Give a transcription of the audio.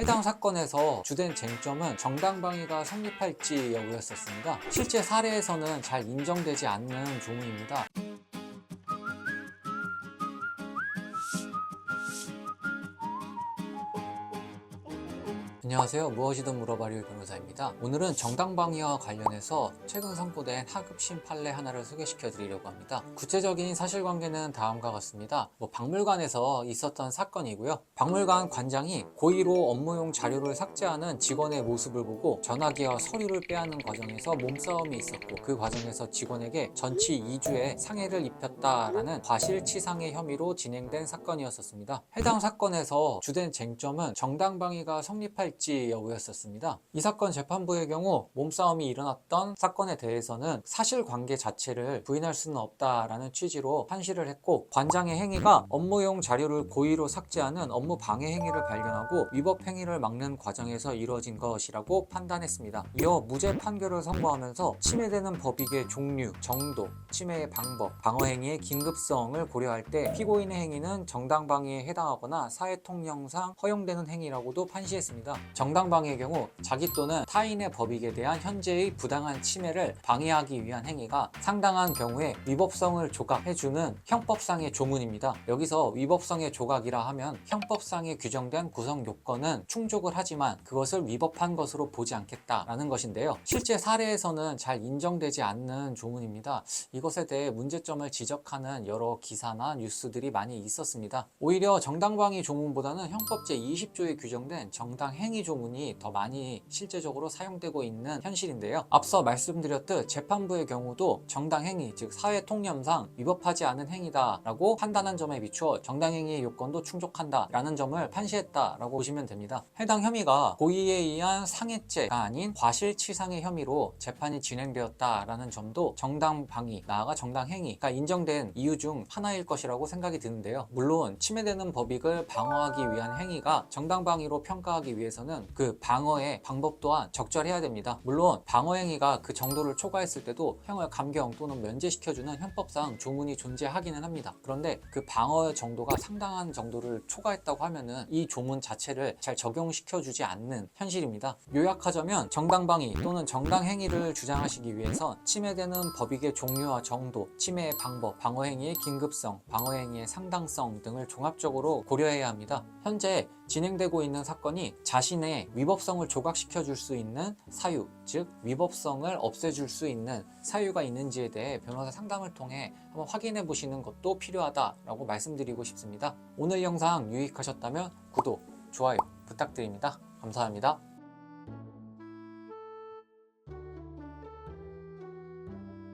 해당 사건에서 주된 쟁점은 정당방위가 성립할지 여부였었습니다. 실제 사례에서는 잘 인정되지 않는 조문입니다. 안녕하세요. 무엇이든 물어봐요 변호사입니다. 오늘은 정당방위와 관련해서 최근 선고된 하급심 판례 하나를 소개시켜 드리려고 합니다. 구체적인 사실관계는 다음과 같습니다. 박물관에서 있었던 사건이고요. 박물관 관장이 고의로 업무용 자료를 삭제하는 직원의 모습을 보고 전화기와 서류를 빼앗는 과정에서 몸싸움이 있었고, 그 과정에서 직원에게 전치 2주의 상해를 입혔다라는 과실치상의 혐의로 진행된 사건이었습니다. 해당 사건에서 주된 쟁점은 정당방위가 성립할지 여부였었습니다. 이 사건 재판부의 경우 몸싸움이 일어났던 사건에 대해서는 사실관계 자체를 부인할 수는 없다라는 취지로 판시를 했고, 관장의 행위가 업무용 자료를 고의로 삭제하는 업무 방해 행위를 발견하고 위법 행위를 막는 과정에서 이루어진 것이라고 판단했습니다. 이어 무죄 판결을 선고하면서 침해되는 법익의 종류, 정도, 침해의 방법, 방어 행위의 긴급성을 고려할 때 피고인의 행위는 정당방위에 해당하거나 사회통념상 허용되는 행위라고도 판시했습니다. 정당방위의 경우 자기 또는 타인의 법익에 대한 현재의 부당한 침해를 방해하기 위한 행위가 상당한 경우에 위법성을 조각해주는 형법상의 조문입니다. 여기서 위법성의 조각이라 하면 형법상에 규정된 구성 요건은 충족을 하지만 그것을 위법한 것으로 보지 않겠다라는 것인데요. 실제 사례에서는 잘 인정되지 않는 조문입니다. 이것에 대해 문제점을 지적하는 여러 기사나 뉴스들이 많이 있었습니다. 오히려 정당방위 조문보다는 형법 제20조에 규정된 정당행위 조문이 더 많이 실제적으로 사용되고 있는 현실인데요. 앞서 말씀드렸듯 재판부의 경우도 정당행위, 즉 사회통념상 위법하지 않은 행위다라고 판단한 점에 비추어 정당행위의 요건도 충족한다라는 점을 판시했다라고 보시면 됩니다. 해당 혐의가 고의에 의한 상해죄가 아닌 과실치상의 혐의로 재판이 진행되었다라는 점도 정당방위, 나아가 정당행위가 인정된 이유 중 하나일 것이라고 생각이 드는데요. 물론 침해되는 법익을 방어하기 위한 행위가 정당방위로 평가하기 위해서는 그 방어의 방법 또한 적절해야 됩니다. 물론 방어행위가 그 정도를 초과했을 때도 형을 감경 또는 면제시켜주는 형법상 조문이 존재하기는 합니다. 그런데 그 방어의 정도가 상당한 정도를 초과했다고 하면은 이 조문 자체를 잘 적용시켜주지 않는 현실입니다. 요약하자면 정당방위 또는 정당행위를 주장하시기 위해서 침해되는 법익의 종류와 정도, 침해의 방법, 방어행위의 긴급성, 방어행위의 상당성 등을 종합적으로 고려해야 합니다. 현재 진행되고 있는 사건이 자신의 위법성을 조각시켜 줄 수 있는 사유, 즉 위법성을 없애줄 수 있는 사유가 있는지에 대해 변호사 상담을 통해 한번 확인해 보시는 것도 필요하다라고 말씀드리고 싶습니다. 오늘 영상 유익하셨다면 구독, 좋아요 부탁드립니다. 감사합니다.